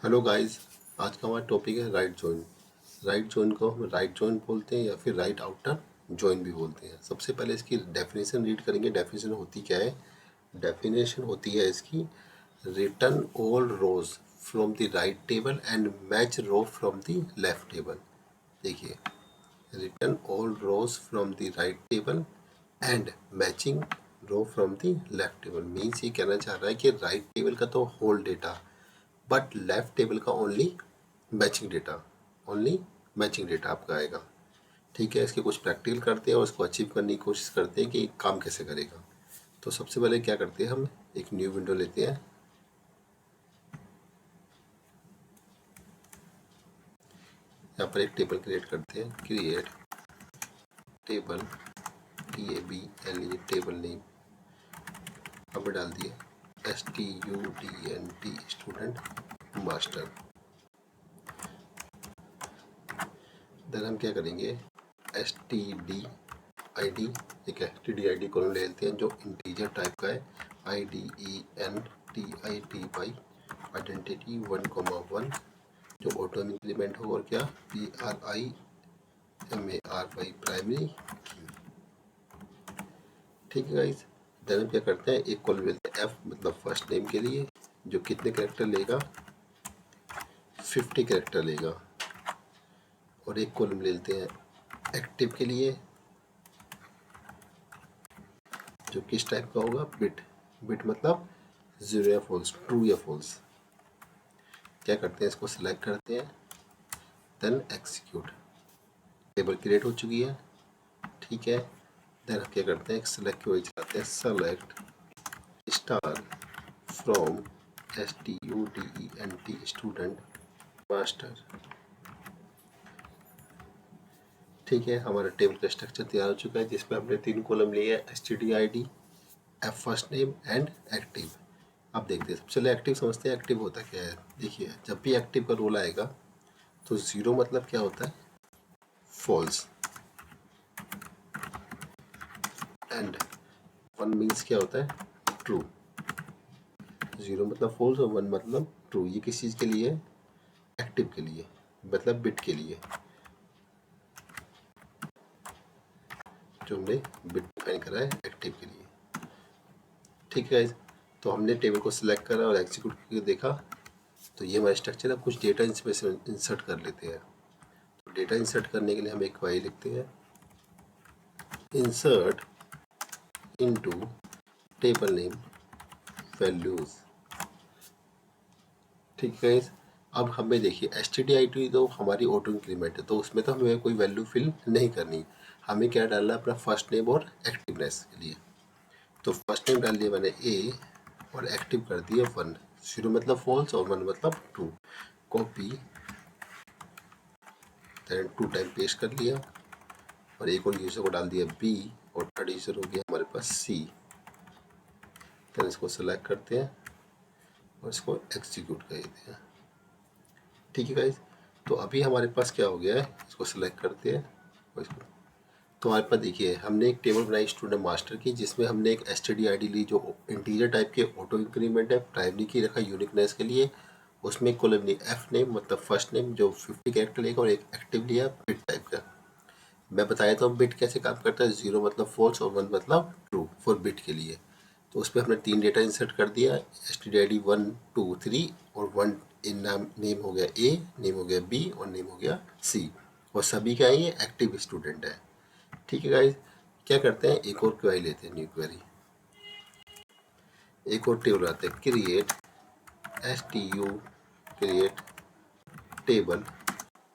Hello guys. आज का हमारा टॉपिक है राइट जॉइन। राइट जॉइन को हम राइट जॉइन बोलते हैं या फिर राइट आउटर जॉइन भी बोलते हैं। सबसे पहले इसकी डेफिनेशन रीड करेंगे। डेफिनेशन होती क्या है? डेफिनेशन होती है इसकी, return all rows from the right table and match row from the left table. देखिए, return all rows from the right table and matching row from the left table. Means ये कहना चाह रहा है कि राइट टेबल का तो whole data, but left table का ओनली मैचिंग डेटा आपका आएगा। ठीक है, इसके कुछ प्रैक्टिकल करते हैं और इसको अचीव करने की कोशिश करते हैं कि काम कैसे करेगा। तो सबसे पहले क्या करते हैं, हम एक न्यू विंडो लेते हैं। यहाँ पर एक टेबल क्रिएट करते हैं। Create table, TABLE, table name अब डाल दिए STUDENT, स्टूडेंट मास्टर। देन हम क्या करेंगे, STDID, एक STDID कॉलम ले लेते हैं जो इंटीजर टाइप का है। IDENTITY, आइडेंटिटी 1,1, जो ऑटो इंक्रीमेंट हो, और क्या PRIMARY, प्राइमरी। ठीक है गाइस। देन हम क्या करते हैं, एक कॉलम लेते हैं F, मतलब फर्स्ट नेम के लिए, जो कितने कैरेक्टर लेगा, 50 कैरेक्टर लेगा। और एक कॉलम ले लेते हैं एक्टिव के लिए, जो किस टाइप का होगा, बिट। बिट मतलब 0 या फॉल्स, ट्रू या फॉल्स। क्या करते हैं, इसको सिलेक्ट करते हैं, देन एक्सिक्यूट। टेबल क्रिएट हो चुकी है। ठीक है। देन हम क्या करते हैं, एक सेलेक्ट की वजह चलाते हैं, select star from STUDENT, student master. ठीक है, हमारा टेबल का स्ट्रक्चर तैयार हो चुका है, जिसमें हमने 3 कॉलम लिए है, STDID, F first name and active. अब देखते हैं, सबसे पहले एक्टिव समझते हैं। एक्टिव होता क्या है? देखिए, जब भी एक्टिव का रोल आएगा तो 0 मतलब क्या होता है, फॉल्स, एंड 1 मीन्स क्या होता है, ट्रू। 0 मतलब फॉल्स और 1 मतलब ट्रू। ये किस चीज़ के लिए है? एक्टिव के लिए, मतलब बिट के लिए, जो हमने बिट डिफाइन करा है एक्टिव के लिए। ठीक है, तो हमने टेबल को सिलेक्ट करा और एग्जीक्यूट करके देखा, तो ये हमारा स्ट्रक्चर है। कुछ डेटा इसमें से इंसर्ट कर लेते हैं। तो डेटा इंसर्ट करने के लिए हम एक क्वेरी लिखते हैं, insert into table name values. ठीक है, अब हमें देखिए STDID तो हमारी ऑटो इंक्रीमेंट है, तो उसमें तो हमें कोई वैल्यू फिल नहीं करनी। हमें क्या डालना है, अपना फर्स्ट नेम और एक्टिवनेस के लिए। तो फर्स्ट नेम डाल दिया मैंने A, और एक्टिव कर दिया 1। 0 मतलब फॉल्स और 1 मतलब true. Copy, then 2 time paste कर लिया, और एक और यूजर को डाल दिया B, और थर्ड यूजर हो गया हमारे पास C। देन इसको सेलेक्ट करते हैं और इसको एग्जीक्यूट कर देते हैं। ठीक है गाइज, तो अभी हमारे पास क्या हो गया है, इसको सेलेक्ट करते हैं और इसको, तो हमारे पास देखिए, हमने एक टेबल बनाई स्टूडेंट मास्टर की, जिसमें हमने एक STDID ली जो इंटीजर टाइप के ऑटो इंक्रीमेंट है, प्राइमरी की रखा यूनिकनेस के लिए। उसमें एक कॉलम ली F नेम, मतलब फर्स्ट नेम, जो 50 कैरेक्टर लेगा, और एक एक्टिव लिया बिट टाइप का। मैं बताया था बिट कैसे काम करता है, 0 मतलब फॉल्स और 1 मतलब ट्रू फॉर बिट के लिए। तो उस पर हमने 3 डेटा इंसर्ट कर दिया, STDID 1, 2, 3, और 1 इन नाम, नेम हो गया A, नेम हो गया B, और नेम हो गया C, और सभी का ये एक्टिव स्टूडेंट है। ठीक है गाइज, क्या करते हैं, एक और क्वेरी लेते हैं, न्यू क्वेरी, एक और टेबल आते हैं, create create table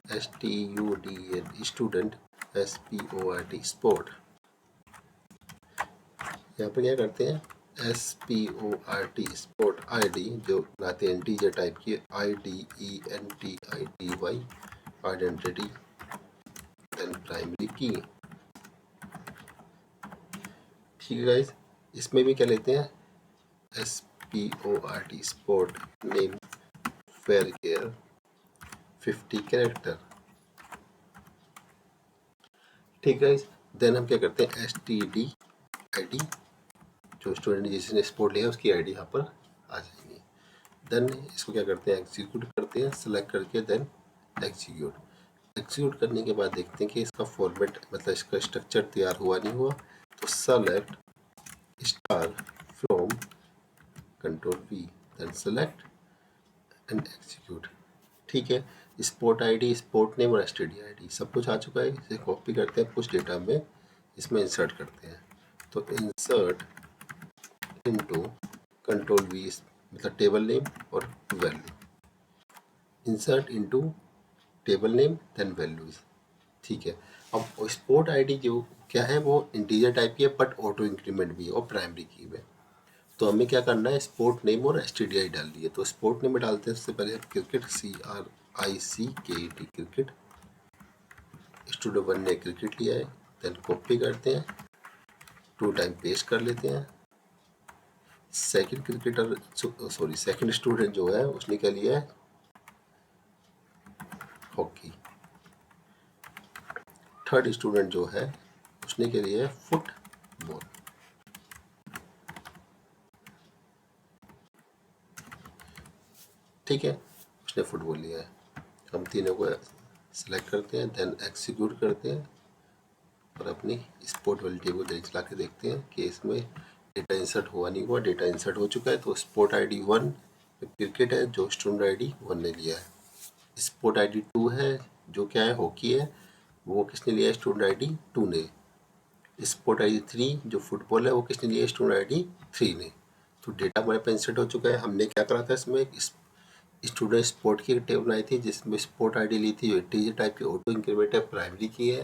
STUDENT, student SPORT, sport. यहाँ पे क्या करते हैं, SPORT, स्पोर्ट ID, जो बनाते हैं इंटीजर टाइप की, IDENTITY, आइडेंटिटी, देन प्राइमरी की। ठीक है गाइस, इसमें भी क्या लेते हैं, SPORT, sport name fair care 50 character. ठीक है गाइस, देन हम क्या करते हैं, STDID, जो स्टूडेंट जिसने स्पोर्ट लिया उसकी ID यहाँ पर आ जाएगी। देन इसको क्या करते हैं, एग्जीक्यूट करते हैं, सेलेक्ट करके देन एग्जीक्यूट करने के बाद देखते हैं कि इसका फॉर्मेट मतलब इसका स्ट्रक्चर तैयार हुआ नहीं हुआ। तो select star from control V then select and execute. ठीक है, स्पोर्ट आईडी, स्पोर्ट नेम और एसटीडी आईडी सब कुछ आ चुका है। इसे कॉपी करते हैं, कुछ डेटा में इसमें इंसर्ट करते हैं। तो इंसर्ट इनटू कंट्रोल वी मतलब टेबल नेम और value, insert into table name then values. ठीक है, अब स्पोर्ट आईडी जो क्या है वो इंटीजर टाइप की है बट ऑटो इंक्रीमेंट भी है और प्राइमरी की है। तो हमें क्या करना है, स्पोर्ट नेम और एसटीडीआई डाल दिए। तो स्पोर्ट नेम में डालते हैं सबसे पहले हम क्रिकेट, CRICKET क्रिकेट। स्टूडेंट 1 ने क्रिकेट लिया है, देन कॉपी करते हैं, 2 टाइम पेस्ट कर लेते हैं। सेकंड क्रिकेटर सेकंड स्टूडेंट जो है उसने क्या लिया है, हॉकी। थर्ड स्टूडेंट जो है उसने क्या लिया है, फुटबॉल। ठीक है, उसने फुटबॉल लिया है। हम तीनों को सेलेक्ट करते हैं, देन एग्जीक्यूट करते हैं और अपनी स्पोर्ट वाली टेबल चला के देखते हैं कि इसमें डेटा इंसर्ट हुआ नहीं हुआ। डेटा इंसर्ट हो चुका है। तो स्पोर्ट आईडी 1 क्रिकेट है जो स्टूडेंट आईडी 1 ने लिया है। स्पोर्ट आईडी 2 है जो क्या है, हॉकी है, वो किसने लिया है, स्टूडेंट आईडी 2 ने। स्पोर्ट आईडी 3 जो फुटबॉल है वो किसने लिया है, स्टूडेंट आईडी 3 ने। तो डेटा हमारे पास इंसर्ट हो चुका है। हमने क्या करा था, इसमें स्टूडेंट स्पोर्ट की टेबल बनाई थी जिसमें स्पोर्ट आईडी ली थी जो इंटीजर टाइप की ऑटो इंक्रीमेंट है, प्राइमरी की है।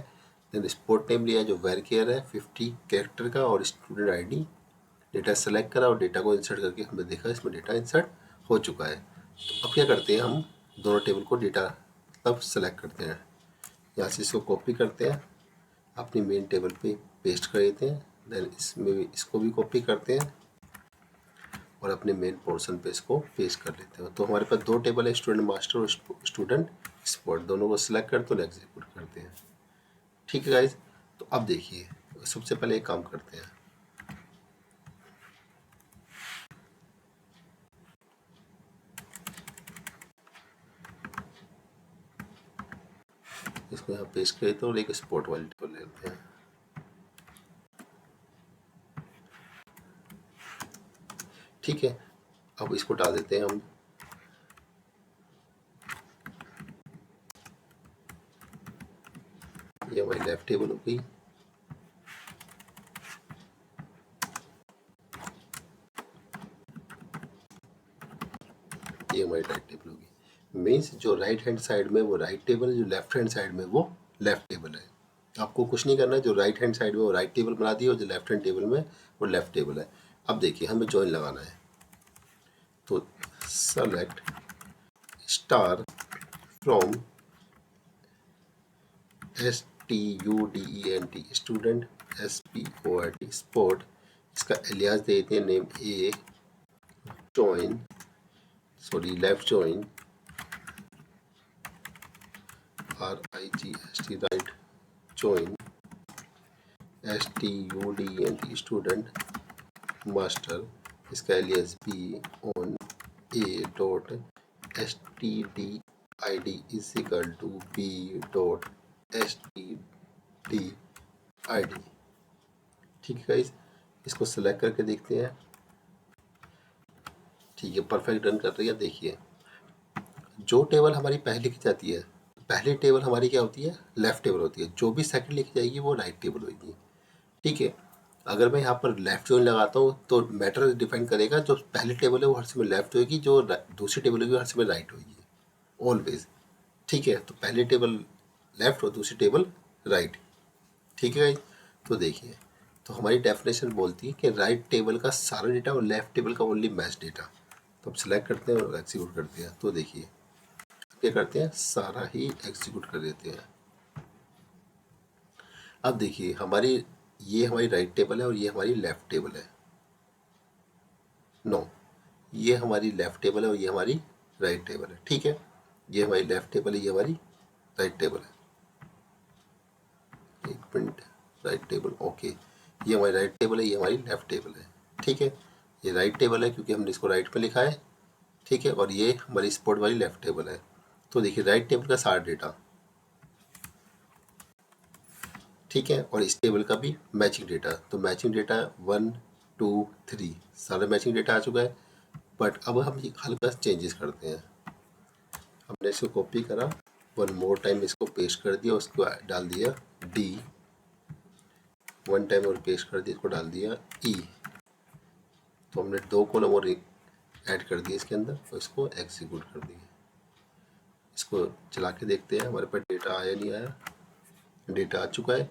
देन स्पोर्ट नेम लिया जो वेरकेयर है 50 कैरेक्टर का, और स्टूडेंट आईडी। डेटा सेलेक्ट करा और डेटा को इंसर्ट करके हमने देखा इसमें डेटा इंसर्ट हो चुका है। तो अब क्या करते हैं, हम दोनों टेबल को डेटा तब सेलेक्ट करते हैं, यहाँ से इसको कॉपी करते हैं, अपनी मेन टेबल पे पेस्ट कर देते हैं। देन इसमें भी इसको भी कॉपी करते हैं और अपने मेन पोर्शन पे इसको पेस्ट कर लेते हैं। तो हमारे पास 2 टेबल है, स्टूडेंट मास्टर और स्टूडेंट स्पोर्ट, दोनों को सिलेक्ट करते और एग्जीक्यूट करते हैं। ठीक है गाइज, तो अब देखिए सबसे पहले एक काम करते हैं, इसको यहाँ पेस्ट कर देते हैं और एक स्पोर्ट वाली टेबल ले लेते हैं। ठीक है, अब इसको डाल देते हैं हम, ये हमारी लेफ्ट टेबल हो गई। ये हमारी राइट टेबल होगी। मीन्स जो राइट हैंड साइड में वो राइट टेबल है, जो लेफ्ट हैंड साइड में वो लेफ्ट टेबल है। आपको कुछ नहीं करना है, जो राइट हैंड साइड में वो राइट टेबल बना दी और जो लेफ्ट हैंड टेबल में वो लेफ्ट टेबल है। अब देखिए हमें जॉइन लगाना है, तो select star from STUDENT student, SPORT sport, इसका एलियास दे देते हैं name A, join left join RIGST right join STUDENT student master, इसका alias B on A dot STDID is equal to B dot STDID। ठीक है guys, इसको select करके देखते हैं। ठीक है, परफेक्ट रन कर रही है। देखिए जो टेबल हमारी पहले लिखी जाती है, पहली टेबल हमारी क्या होती है, लेफ्ट टेबल होती है। जो भी सेकंड लिखी जाएगी वो राइट टेबल होगी। ठीक है, अगर मैं यहाँ पर लेफ्ट जॉइन लगाता हूँ तो मैटर डिफाइन करेगा, जो पहली टेबल है वो हर समय लेफ्ट होगी, जो दूसरी टेबल होगी हर समय राइट होगी, ऑलवेज। ठीक है, तो पहली टेबल लेफ्ट और दूसरी टेबल राइट। ठीक है, तो देखिए, तो हमारी डेफिनेशन बोलती है कि राइट टेबल का सारा डेटा और लेफ्ट टेबल का ओनली मैच डेटा। तो अब सेलेक्ट करते हैं और एग्जीक्यूट करते हैं। तो देखिए क्या करते हैं, सारा ही एग्जीक्यूट कर देते हैं। अब देखिए ये हमारी राइट टेबल है और ये हमारी लेफ्ट टेबल है। नो, ये हमारी लेफ्ट टेबल है और ये हमारी राइट टेबल है। ठीक है, ये हमारी लेफ्ट टेबल है, ये हमारी राइट टेबल है। एक मिनट, राइट टेबल, ओके, ये हमारी राइट टेबल है, ये हमारी लेफ्ट टेबल है। ठीक है, ये राइट टेबल है क्योंकि हमने इसको राइट पे लिखा है, ठीक है, और ये हमारी सपोर्ट वाली लेफ्ट टेबल है। तो देखिए राइट टेबल का सारा डेटा, ठीक है, और इस टेबल का भी मैचिंग डेटा। तो मैचिंग डेटा 1 2 3 सारा मैचिंग डेटा आ चुका है। बट अब हम हल्का चेंजेस करते हैं। हमने इसको कॉपी करा, वन मोर टाइम इसको पेस्ट कर दिया, उसको डाल दिया डी, वन टाइम और पेस्ट कर दिया, इसको डाल दिया ई। तो हमने 2 कॉलम और ऐड कर दिए इसके अंदर और इसको एग्जीक्यूट कर दिया। इसको चला के देखते हैं हमारे पास डेटा आया नहीं आया। डेटा आ चुका है।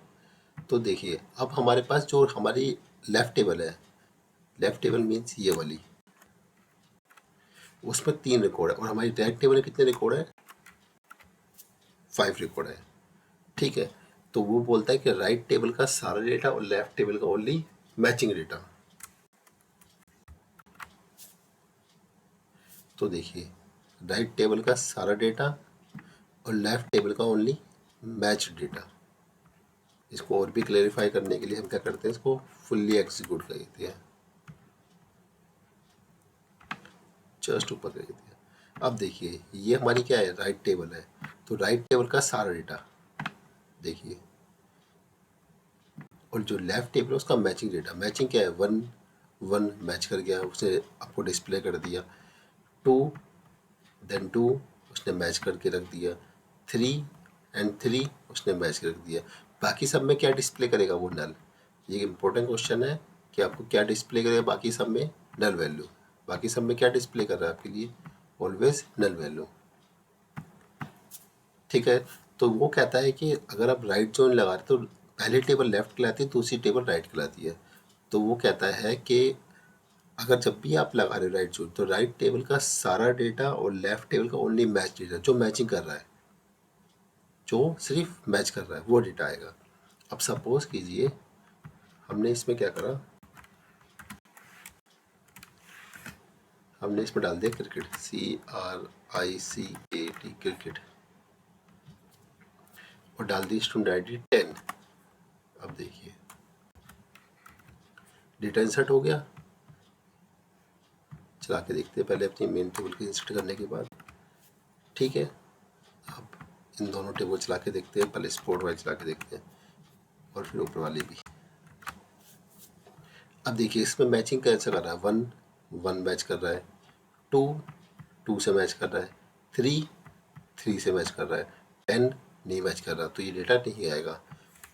तो देखिए अब हमारे पास जो हमारी लेफ़्ट टेबल है, लेफ़्ट टेबल मीन्स ये वाली, उसमें 3 रिकॉर्ड है, और हमारी राइट टेबल में कितने रिकॉर्ड है? 5 रिकॉर्ड है। ठीक है, तो वो बोलता है कि राइट टेबल का सारा डेटा और लेफ़्ट टेबल का ओनली मैचिंग डेटा। तो देखिए राइट टेबल का सारा डेटा और लेफ़्ट टेबल का ओनली मैच डेटा। इसको और भी क्लेरिफाई करने के लिए हम क्या करते हैं, इसको फुल्ली एग्जीक्यूट कर देते हैं, जस्ट ऊपर कर देते हैं। अब देखिए ये हमारी क्या है, राइट टेबल है। तो राइट टेबल का सारा डेटा देखिए, और जो लेफ़्ट टेबल है उसका मैचिंग डेटा। मैचिंग क्या है, 1 1 मैच कर गया, उसे आपको डिस्प्ले कर दिया। 2 देन 2 उसने मैच करके रख दिया। 3 एंड 3 उसने मैच कर रख दिया। बाकी सब में क्या डिस्प्ले करेगा, वो नल। ये इंपॉर्टेंट क्वेश्चन है कि आपको क्या डिस्प्ले करेगा बाकी सब में, नल वैल्यू। बाकी सब में क्या डिस्प्ले कर रहा है आपके लिए, ऑलवेज नल वैल्यू। ठीक है, तो वो कहता है कि अगर आप राइट जॉइन लगा रहे तो पहली टेबल लेफ्ट कहलाती है, दूसरी टेबल राइट कहलाती है। तो वो कहता है कि अगर जब भी आप लगा रहे हो राइट जॉइन, तो राइट टेबल का सारा डेटा और लेफ्ट टेबल का ओनली मैच डेटा, जो मैचिंग कर रहा है, जो सिर्फ मैच कर रहा है, वो डेटा आएगा। अब सपोज कीजिए हमने इसमें क्या करा, हमने इसमें डाल दिया क्रिकेट, CRICKT क्रिकेट, और डाल दी स्टूडेंट आईडी 10। अब देखिए डेटा इंसर्ट हो गया। चला के देखते हैं पहले अपनी मेन टेबल की इंसर्ट करने के बाद। ठीक है, अब इन दोनों टेबल चला के देखते हैं, पहले स्पोर्ट वाइज चला के देखते हैं और फिर ऊपर वाली भी। अब देखिए इसमें मैचिंग कैसे कर रहा है, 1 1 मैच कर रहा है, 2 2 से मैच कर रहा है, 3 3 से मैच कर रहा है, 10 नहीं मैच कर रहा। तो ये डेटा नहीं आएगा।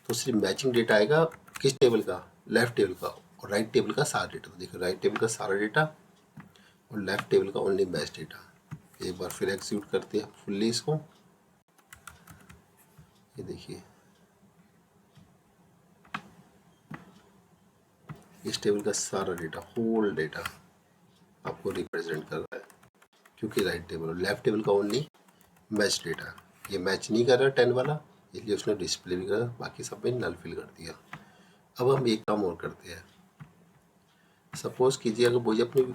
तो सिर्फ मैचिंग डेटा आएगा किस टेबल का, लेफ्ट टेबल का, और राइट टेबल का सारा डेटा। तो देखिए राइट टेबल का सारा डेटा और लेफ्ट टेबल का ओनली मैच डेटा। एक बार फिर एग्जीक्यूट करते हैं फुल्ली इसको। ये देखिए इस टेबल का सारा डेटा, होल डेटा आपको रिप्रेजेंट कर रहा है, क्योंकि राइट टेबल और लेफ्ट टेबल का ओनली मैच डेटा। ये मैच नहीं कर रहा 10 वाला, इसलिए उसने डिस्प्ले भी करा, बाकी सब में नल फिल कर दिया। अब हम एक काम और करते हैं। सपोज कीजिए अगर मुझे अपनी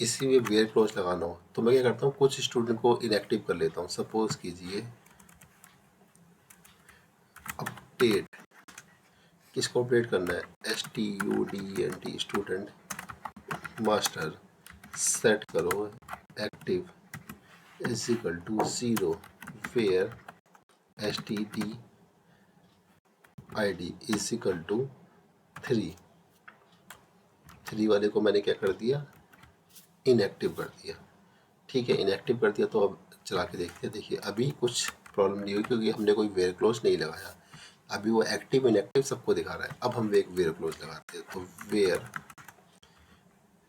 इसी में वेयर क्लोज लगाना हो, तो मैं क्या करता हूँ, कुछ स्टूडेंट को इनएक्टिव कर लेता हूँ। सपोज कीजिए अपडेट, किसको अपडेट करना है, STUDENT स्टूडेंट मास्टर, सेट करो active is equal to 0 where STDID is equal to 3। 3 वाले को मैंने क्या कर दिया, इनएक्टिव कर दिया। ठीक है, इनएक्टिव कर दिया। तो अब चला के देखते हैं। देखिए अभी कुछ प्रॉब्लम नहीं हुई, क्योंकि हमने कोई वेयर क्लोज नहीं लगाया। अभी वो एक्टिव इनएक्टिव सबको दिखा रहा है। अब हम एक वेयर क्लोज लगाते हैं। तो where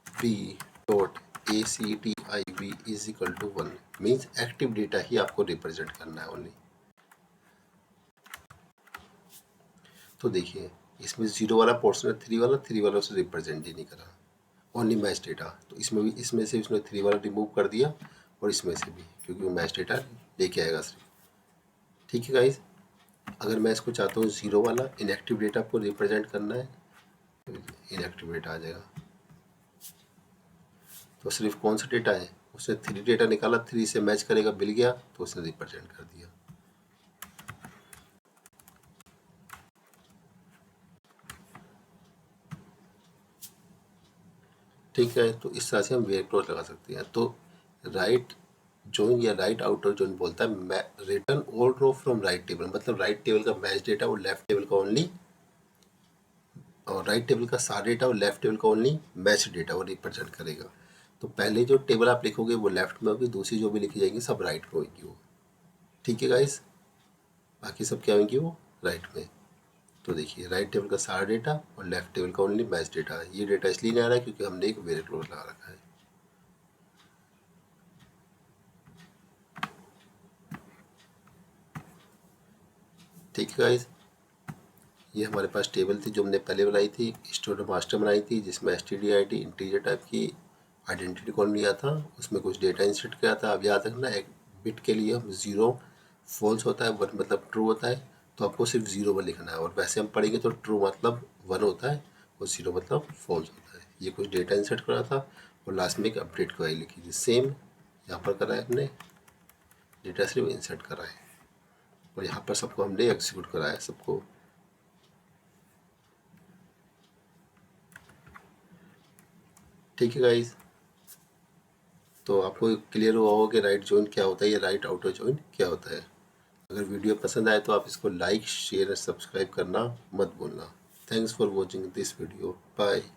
B dot ACTIV is equal to 1 means active data ही आपको रिप्रेजेंट करना है ओनली। तो देखिए इसमें 0 वाला पोर्शन है, 3 वाला उसे रिप्रेजेंट ही नहीं करा, ओनली मैच डेटा। तो इसमें भी, इसमें से उसने 3 वाला रिमूव कर दिया और इसमें से भी, क्योंकि वो मैच डेटा लेके आएगा सिर्फ। ठीक है गाइज, अगर मैं इसको चाहता हूँ 0 वाला इनएक्टिव डेटा को रिप्रेजेंट करना है, इनएक्टिव डेटा आ जाएगा। तो सिर्फ कौन सा डेटा है, उसने 3 डेटा निकाला, 3 से मैच करेगा, मिल गया तो उसने रिप्रेजेंट कर दिया। ठीक है, तो इस तरह से हम वेयर क्लोज लगा सकते हैं। तो राइट जॉइन या राइट आउटर जॉइन बोलता है return all row from right table, मतलब राइट टेबल का मैच डेटा और लेफ्ट टेबल का ओनली, और राइट टेबल का सारा डेटा और लेफ्ट टेबल का ओनली मैच डेटा वो रिप्रेजेंट करेगा। तो पहले जो टेबल आप लिखोगे वो लेफ्ट में होगी, दूसरी जो भी लिखी जाएंगी सब राइट में होगी वो। ठीक है गाइस, बाकी सब क्या होंगी वो राइट में। तो देखिए राइट टेबल का सारा डेटा और लेफ्ट टेबल का ओनली मैच डेटा। ये डेटा इसलिए नहीं आ रहा है क्योंकि हमने एक वेरिएबल लगा रखा है। ठीक है गाइस, ये हमारे पास टेबल थी जो हमने पहले बनाई थी, स्टूडेंट मास्टर बनाई थी, जिसमें std id इंटीजर टाइप की आइडेंटिटी कॉलम लिया था, उसमें कुछ डेटा इंसर्ट किया था। अब याद रखना एक बिट के लिए हम 0 फॉल्स होता है, 1 मतलब ट्रू होता है, तो आपको सिर्फ 0 1 लिखना है। और वैसे हम पढ़ेंगे तो ट्रू मतलब 1 होता है और 0 मतलब फॉल्स होता है। ये कुछ डेटा इंसर्ट करा था और लास्ट में एक अपडेट क्वेरी लिखी थी। सेम यहाँ पर करा है हमने, डेटा सिर्फ इंसर्ट करा है और यहाँ पर सबको हमने एग्जीक्यूट कराया है सबको। ठीक है गाइस, तो आपको क्लियर हुआ होगा कि राइट जॉइन क्या होता है या राइट आउटर जॉइन क्या होता है। अगर वीडियो पसंद आए तो आप इसको लाइक शेयर और सब्सक्राइब करना मत भूलना। Thanks for watching this video, bye.